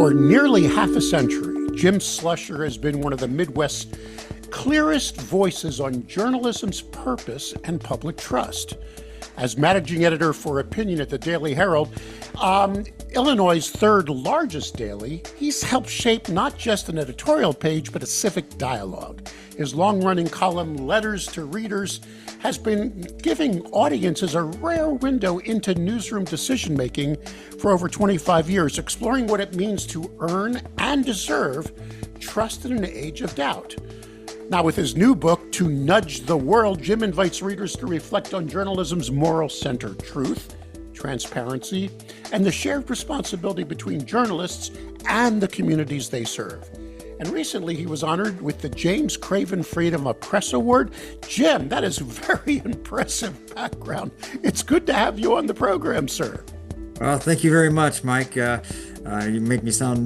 For nearly half a century, Jim Slusher has been one of the Midwest's clearest voices on journalism's purpose and public trust. As managing editor for opinion at the Daily Herald, Illinois' third largest daily, he's helped shape not just an editorial page, but a civic dialogue. His long-running column, Letters to Readers, has been giving audiences a rare window into newsroom decision-making for over 25 years, exploring what it means to earn and deserve trust in an age of doubt. Now, with his new book, To Nudge the World, Jim invites readers to reflect on journalism's moral center: truth, transparency, and the shared responsibility between journalists and the communities they serve. And recently, he was honored with the James Craven Freedom of Press Award. Jim, that is a very impressive background. It's good to have you on the program, sir. Well, thank you very much, Mike. You make me sound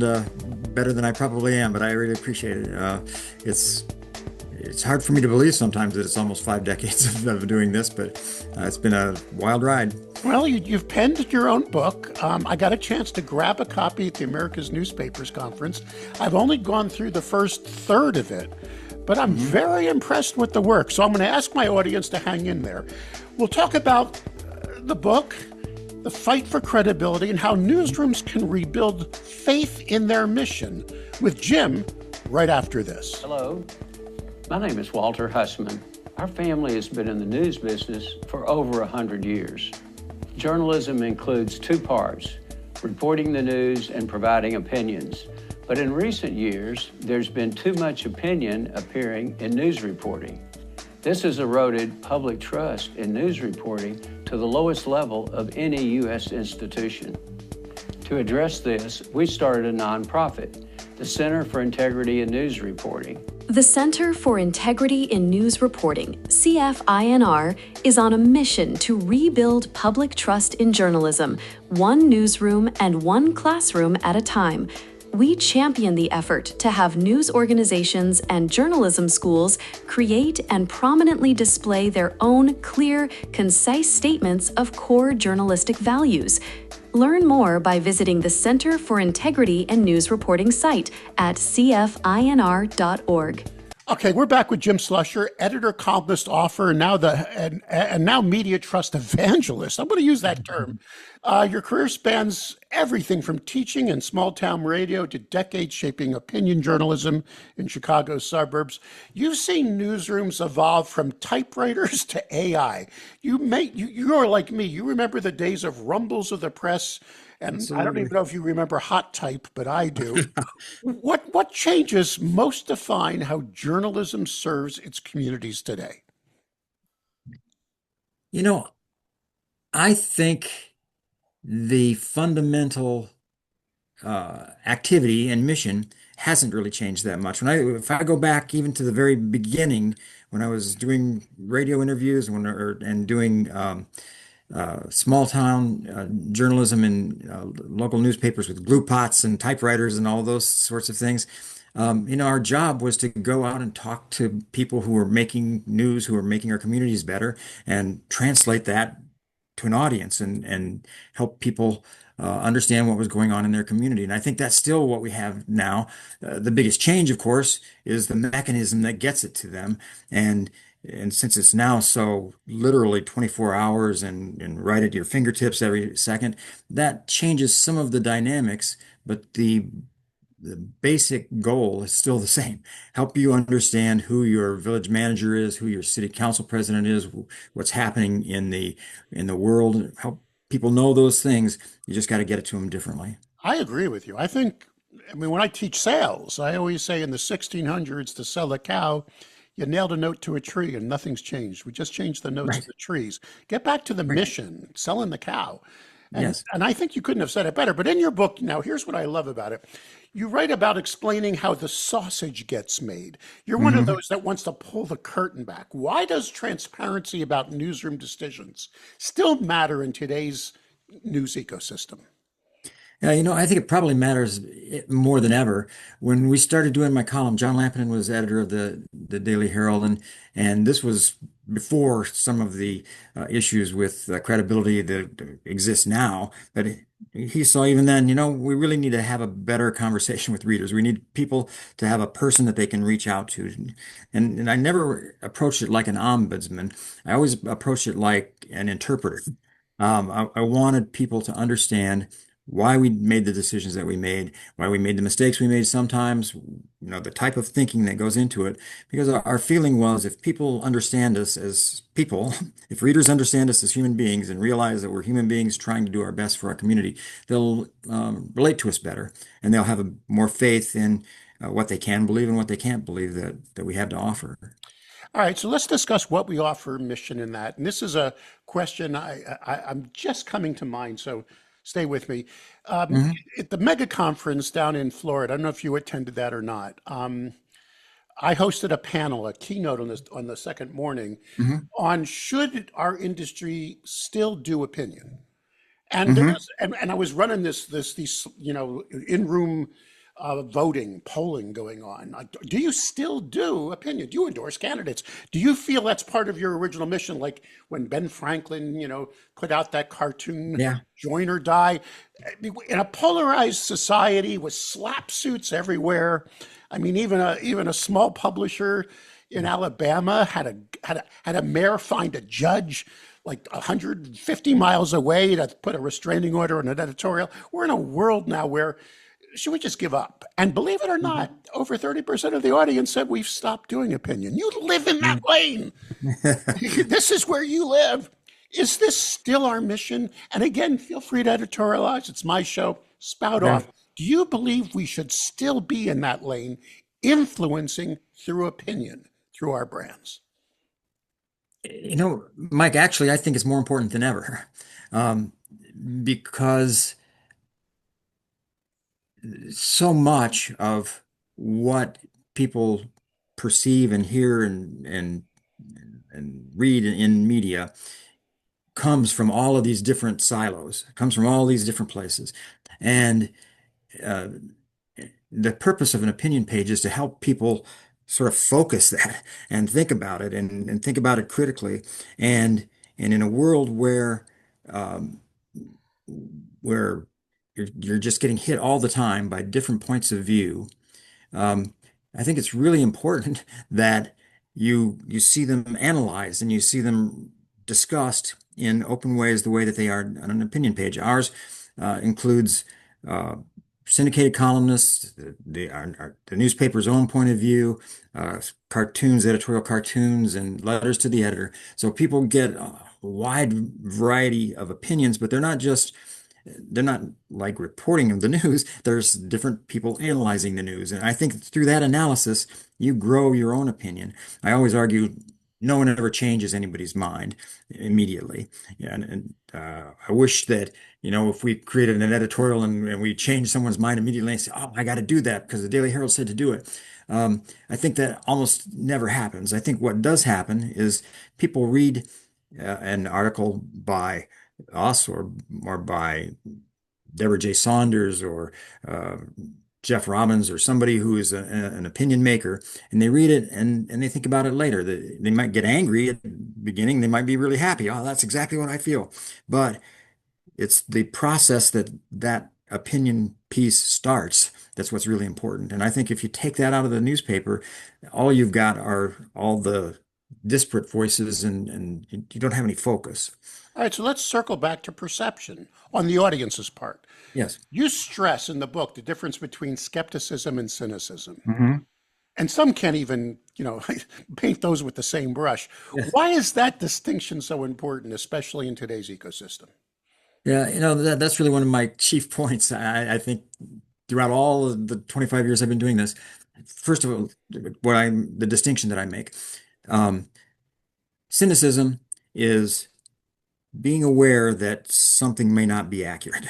better than I probably am, but I really appreciate it. It's hard for me to believe sometimes that it's almost 5 decades of doing this, but it's been a wild ride. Well, you've penned your own book. I got a chance to grab a copy at the America's Newspapers Conference. I've only gone through the first third of it, but I'm very impressed with the work. So I'm going to ask my audience to hang in there. We'll talk about the book, the fight for credibility, and how newsrooms can rebuild faith in their mission with Jim right after this. Hello. My name is Walter Hussman. Our family has been in the news business for over 100 years. Journalism includes 2 parts: reporting the news and providing opinions. But in recent years, there's been too much opinion appearing in news reporting. This has eroded public trust in news reporting to the lowest level of any U.S. institution. To address this, we started a nonprofit, the Center for Integrity in News Reporting. The Center for Integrity in News Reporting, CFINR, is on a mission to rebuild public trust in journalism, one newsroom and one classroom at a time. We champion the effort to have news organizations and journalism schools create and prominently display their own clear, concise statements of core journalistic values. Learn more by visiting the Center for Integrity and News Reporting site at cfinr.org. Okay, we're back with Jim Slusher, editor, columnist, author, and now media trust evangelist. I'm going to use that term. Your career spans everything from teaching in small-town radio to decades shaping opinion journalism in Chicago's suburbs. You've seen newsrooms evolve from typewriters to AI. You're like me. You remember the days of rumbles of the press. And Absolutely. I don't even know if you remember hot type, but I do. What changes most define how journalism serves its communities today? You know, I think the fundamental activity and mission hasn't really changed that much. If I go back even to the very beginning, when I was doing radio interviews and doing small town journalism in local newspapers with glue pots and typewriters and all those sorts of things. Our job was to go out and talk to people who were making news, who were making our communities better, and translate that to an audience and help people understand what was going on in their community. And I think that's still what we have now. The biggest change, of course, is the mechanism that gets it to them. And since it's now so literally 24 hours and right at your fingertips every second, that changes some of the dynamics, but the basic goal is still the same. Help you understand who your village manager is, who your city council president is, what's happening in the world. Help people know those things. You just got to get it to them differently. I agree with you. I mean, when I teach sales, I always say in the 1600s to sell a cow, you nailed a note to a tree and nothing's changed. We just changed the notes of the trees. Get back to the mission, selling the cow. And I think you couldn't have said it better. But in your book, now, here's what I love about it. You write about explaining how the sausage gets made. You're one of those that wants to pull the curtain back. Why does transparency about newsroom decisions still matter in today's news ecosystem? Yeah, I think it probably matters more than ever. When we started doing my column, John Lampinen was editor of the Daily Herald, and this was before some of the issues with credibility that exist now. But he saw even then, we really need to have a better conversation with readers. We need people to have a person that they can reach out to, and I never approached it like an ombudsman. I always approached it like an interpreter. I wanted people to understand why we made the decisions that we made, why we made the mistakes we made sometimes, the type of thinking that goes into it. Because our feeling was if people understand us as people, if readers understand us as human beings and realize that we're human beings trying to do our best for our community, they'll relate to us better and they'll have more faith in what they can believe and what they can't believe that we have to offer. All right, so let's discuss what we offer mission in that. And this is a question I'm just coming to mind, so stay with me. Um, Mhm. at the mega conference down in Florida, I don't know if you attended that or not. I hosted a panel, a keynote on the second morning Mhm. on should our industry still do opinion? And there Mhm. was, and I was running these, in-room voting, polling going on. Like, do you still do opinion? Do you endorse candidates? Do you feel that's part of your original mission? Like when Ben Franklin, put out that cartoon, Yeah. Join or Die. In a polarized society with slap suits everywhere. I mean, even a small publisher in Alabama had a mayor find a judge like 150 miles away to put a restraining order on an editorial. We're in a world now where should we just give up? And believe it or not, Mhm. over 30% of the audience said we've stopped doing opinion. You live in that lane. This is where you live. Is this still our mission? And again, feel free to editorialize. It's my show. Spout Yeah. off. Do you believe we should still be in that lane, influencing through opinion, through our brands? Mike, actually, I think it's more important than ever. Um, because so much of what people perceive and hear and read in media comes from all of these different silos, comes from all these different places. And uh, the purpose of an opinion page is to help people sort of focus that and think about it and think about it critically. And in a world um, where you're just getting hit all the time by different points of view, um, I think it's really important that you see them analyzed and you see them discussed in open ways the way that they are on an opinion page. Ours includes uh, syndicated columnists, the newspaper's own point of view, cartoons, editorial cartoons, and letters to the editor. So people get a wide variety of opinions, but they're not like reporting of the news. There's different people analyzing the news. And I think through that analysis, you grow your own opinion. I always argue no one ever changes anybody's mind immediately. Yeah, and I wish that, if we created an editorial and we changed someone's mind immediately and say, oh, I got to do that because the Daily Herald said to do it. I think that almost never happens. I think what does happen is people read an article by us or by Deborah J. Saunders or uh, Jeff Robbins or somebody who is an opinion maker, and they read it and they think about it later. They might get angry at the beginning. They might be really happy. Oh, that's exactly what I feel. But it's the process that opinion piece starts. That's what's really important. And I think if you take that out of the newspaper, all you've got are all the disparate voices and you don't have any focus. All right, so let's circle back to perception on the audience's part. Yes. You stress in the book the difference between skepticism and cynicism. Hmm. And some can't even, paint those with the same brush. Yes. Why is that distinction so important, especially in today's ecosystem? Yeah, that's really one of my chief points. I think throughout all of the 25 years I've been doing this, first of all, the distinction that I make, um, cynicism is being aware that something may not be accurate,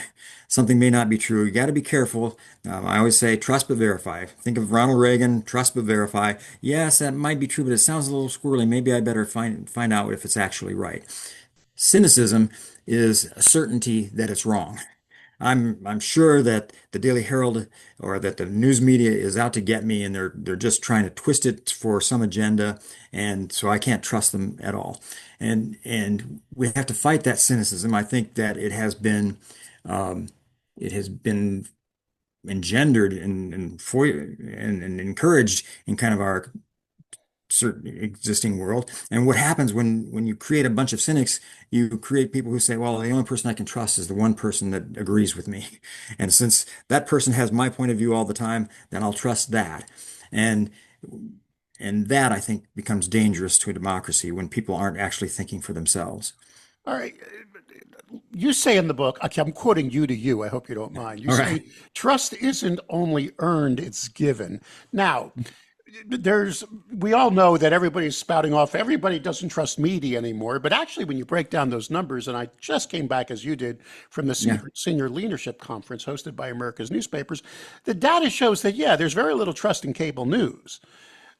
something may not be true. You got to be careful. I always say trust but verify. Think of Ronald Reagan, trust but verify. Yes, that might be true, but it sounds a little squirrely. Maybe I better find out if it's actually right. Cynicism is a certainty that it's wrong. I'm sure that the Daily Herald or that the news media is out to get me, and they're just trying to twist it for some agenda, and so I can't trust them at all. And we have to fight that cynicism. I think that um, it has been engendered and encouraged in kind of our certain existing world. And what happens when you create a bunch of cynics, you create people who say, well, the only person I can trust is the one person that agrees with me. And since that person has my point of view all the time, then I'll trust that. And and that I think becomes dangerous to a democracy when people aren't actually thinking for themselves. All right. You say in the book, okay, I'm quoting you to you. I hope you don't mind. You All say right. trust isn't only earned, it's given. Now, we all know that everybody's spouting off, everybody doesn't trust media anymore. But actually, when you break down those numbers, and I just came back as you did from the Yeah. senior leadership conference hosted by America's newspapers, the data shows that, yeah, there's very little trust in cable news.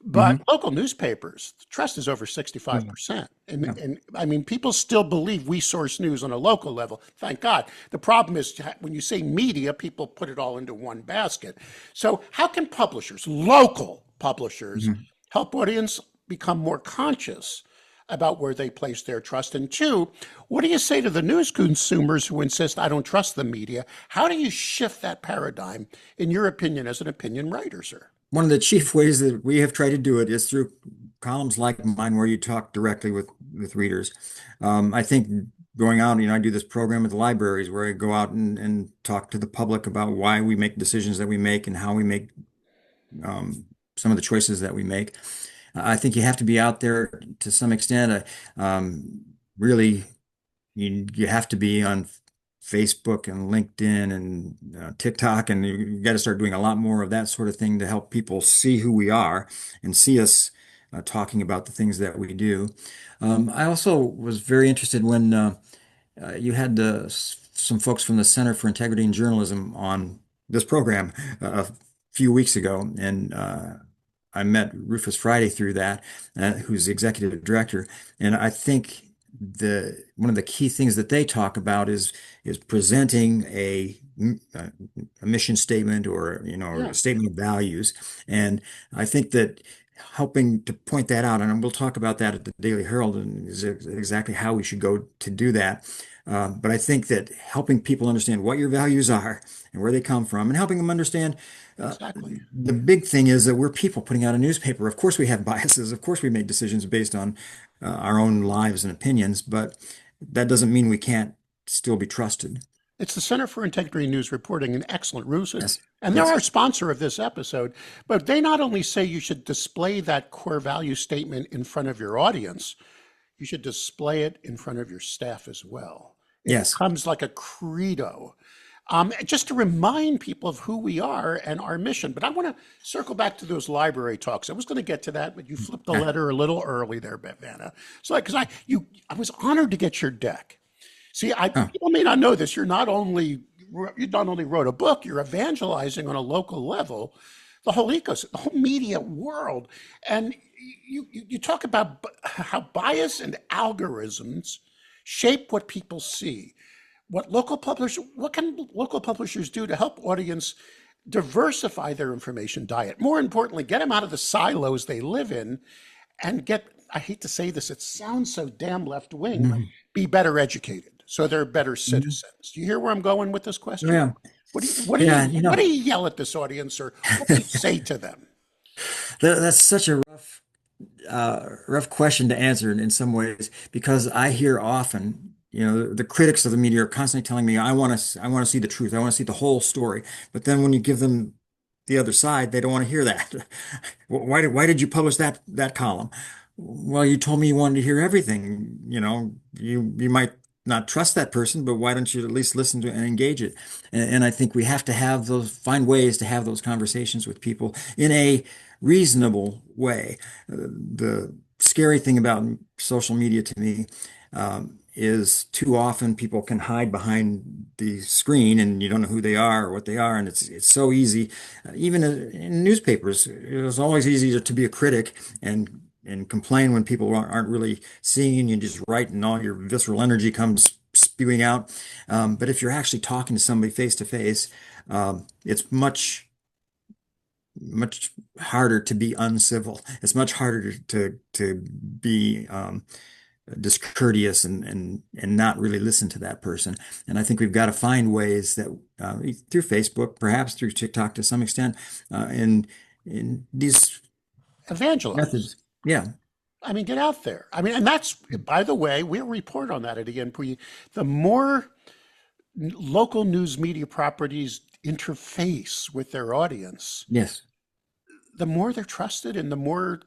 But Hmm. local newspapers, the trust is over Yeah. 65%. Yeah. And I mean, people still believe we source news on a local level. Thank God. The problem is when you say media, people put it all into one basket. So, how can publishers, local publishers, Mhm. help audience become more conscious about where they place their trust? And two, what do you say to the news consumers who insist, I don't trust the media? How do you shift that paradigm, in your opinion, as an opinion writer, sir? One of the chief ways that we have tried to do it is through columns like mine, where you talk directly with readers. I think going out, I do this program at the libraries where I go out and talk to the public about why we make decisions that we make and how we make some of the choices that we make. I think you have to be out there to some extent. Really, you have to be on Facebook and LinkedIn and TikTok, and you got to start doing a lot more of that sort of thing to help people see who we are and see us talking about the things that we do. I also was very interested when you had some folks from the Center for Integrity in Journalism on this program a few weeks ago, and I met Rufus Friday through that, who's the executive director, and I think the one of the key things that they talk about is presenting a mission statement, or or a Yeah, statement of values, and I think that helping to point that out, and we'll talk about that at the Daily Herald, and is exactly how we should go to do that. But I think that helping people understand what your values are and where they come from, and helping them understand exactly. the big thing is that we're people putting out a newspaper. Of course, we have biases. Of course, we make decisions based on our own lives and opinions, but that doesn't mean we can't still be trusted. It's the Center for Integrity News Reporting, an excellent resource. Yes, And they're yes. our sponsor of this episode. But they not only say you should display that core value statement in front of your audience, you should display it in front of your staff as well. It Yes. becomes like a credo, just to remind people of who we are and our mission. But I want to circle back to those library talks. I was going to get to that, but you flipped the Ah, letter a little early there, Vanna. So, because I was honored to get your deck. See, oh, people may not know this. You not only wrote a book, you're evangelizing on a local level, the whole ecosystem, the whole media world, and you talk about how bias and algorithms shape what people see. What can local publishers do to help audience diversify their information diet? More importantly, get them out of the silos they live in and get, I hate to say this, it sounds so damn left wing, but mhm, be better educated so they're better mhm. citizens. Do you hear where I'm going with this question? Yeah, yeah. What do you yell at this audience, or what do you say to them? That's such a rough question to answer in some ways, because I hear often, the critics of the media are constantly telling me, I want to see the truth. I want to see the whole story. But then when you give them the other side, they don't want to hear that. Why did you publish that column? Well, you told me you wanted to hear everything. You might not trust that person, but why don't you at least listen to and engage it? And I think we have to find ways to have those conversations with people in a reasonable way. The scary thing about social media to me is too often people can hide behind the screen, and you don't know who they are or what they are, and it's so easy. Even in newspapers, it's always easier to be a critic and complain when people aren't really seeing you. You just write, and all your visceral energy comes spewing out. But if you're actually talking to somebody face to face, it's much harder to be uncivil. It's much harder to be discourteous and not really listen to that person. And I think we've got to find ways that through Facebook, perhaps through TikTok to some extent, in these Evangelize. methods. Yeah. I mean, get out there. I mean, and that's, by the way, we'll report on that at ENP. The more local news media properties interface with their audience, Yes. the more they're trusted and the more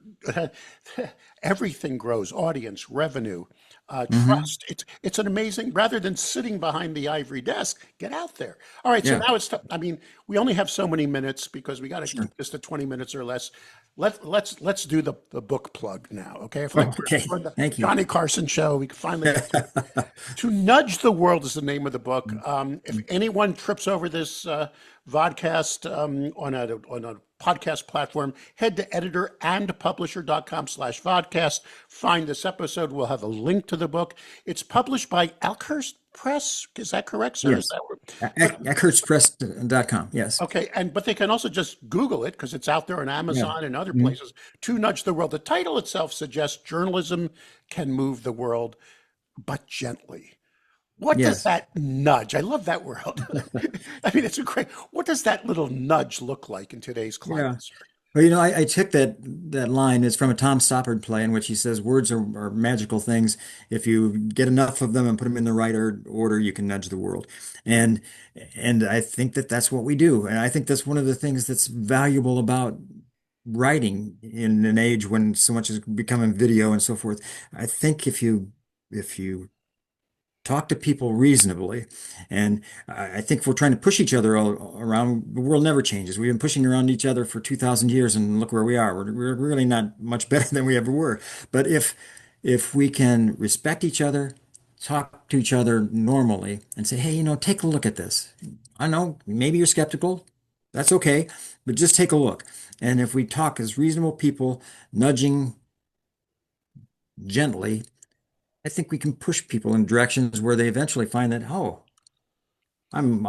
everything grows: audience, revenue, Hmm. trust. It's an amazing, rather than sitting behind the ivory desk, get out there. All right, so Yeah. now I mean, we only have so many minutes because we got to Sure. keep this to 20 minutes or less. Let's do the book plug now, okay? If Oh, okay. for the Thank you. Johnny Carson show, we can finally get to it. To Nudge the World is the name of the book. If anyone trips over this vodcast on a podcast platform, head to editorandpublisher.com/vodcast. Find this episode. We'll have a link to the book. It's published by Elkhurst Press. Is that correct, sir? Is Yes. that where? Eckhurstpress.com. Yes. Okay, but they can also just Google it because it's out there on Yeah. Amazon and other Mhm. places. To Nudge the World. The title itself suggests journalism can move the world, but gently. What does Yes. that nudge? I love that word. I mean, it's a great. What does that little nudge look like in today's Yeah. climate, sir? Well, I took that line. It's from a Tom Stoppard play in which he says words are magical things. If you get enough of them and put them in the right order, you can nudge the world. And and I think that that's what we do. And I think that's one of the things that's valuable about writing in an age when so much is becoming video and so forth. I think if you talk to people reasonably. And I think if we're trying to push each other all around, the world never changes. We've been pushing around each other for 2,000 years, and look where we are. We're really not much better than we ever were. But if we can respect each other, talk to each other normally, and say, hey, take a look at this. I know maybe you're skeptical. That's okay, but just take a look. And if we talk as reasonable people, nudging gently, I think we can push people in directions where they eventually find that, oh, I'm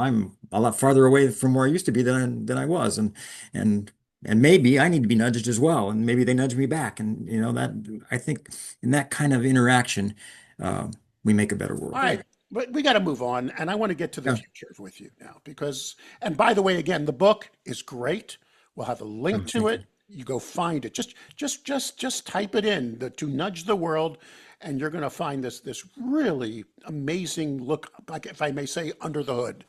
a lot farther away from where I used to be than I was, and and maybe I need to be nudged as well, and maybe they nudge me back, and that I think in that kind of interaction, uh, we make a better All world. right, but we got to move on, and I want to get to the Yeah. future with you now because, and by the way, again, the book is great. We'll have a link Oh, to thank it. you. You go find it. Just type it in, the To Nudge the World, and you're going to find this really amazing look, like if I may say, under the hood,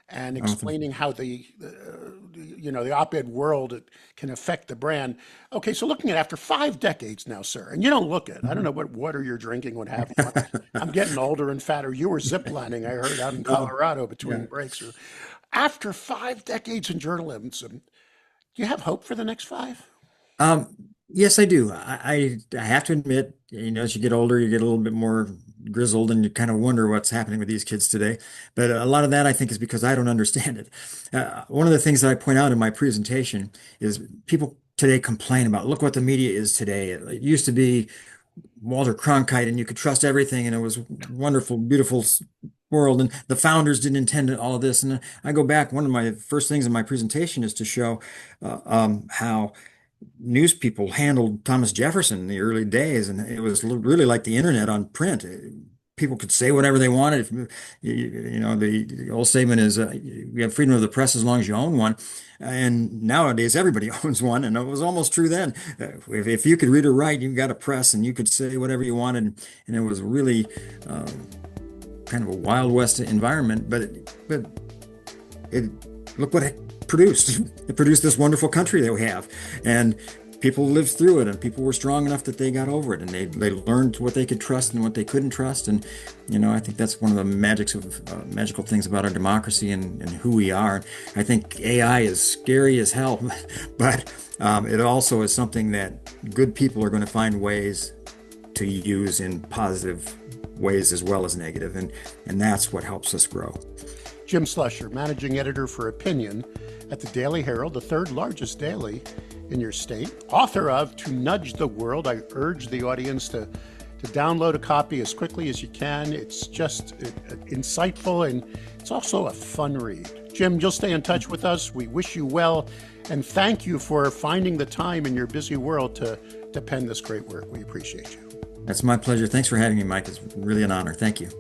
and Oh, thank you. explaining how the op-ed world can affect the brand. Okay, so looking at after 5 decades now, sir, and you don't look it. I don't know what water you're drinking, what have you. I'm getting older and fatter. You were ziplining, I heard, out in Oh, Colorado between yeah. breaks. After 5 decades in journalism, do you have hope for the next five? Yes, I do. I have to admit, as you get older, you get a little bit more grizzled and you kind of wonder what's happening with these kids today. But a lot of that I think is because I don't understand it. One of the things that I point out in my presentation is people today complain about, look what the media is today. It used to be Walter Cronkite and you could trust everything and it was wonderful, beautiful world. And the founders didn't intend all of this. And I go back, one of my first things in my presentation is to show how news people handled Thomas Jefferson in the early days, and it was really like the internet on print. People could say whatever they wanted. The old statement is, "You have freedom of the press as long as you own one." And nowadays, everybody owns one, and it was almost true then. If you could read or write, you got a press, and you could say whatever you wanted, and it was really kind of a Wild West environment. But look what it produced. It produced this wonderful country that we have, and people lived through it, and people were strong enough that they got over it, and they learned what they could trust and what they couldn't trust. And I think that's one of the magical things about our democracy and who we are. I think AI is scary as hell, but it also is something that good people are going to find ways to use in positive ways as well as negative, and that's what helps us grow. Jim Slusher, managing editor for opinion at the Daily Herald, the third largest daily in your state, author of To Nudge the World. I urge the audience to to download a copy as quickly as you can. It's just insightful, and it's also a fun read. Jim, you'll stay in touch with us. We wish you well, and thank you for finding the time in your busy world to pen this great work. We appreciate you. That's my pleasure. Thanks for having me, Mike. It's really an honor. Thank you.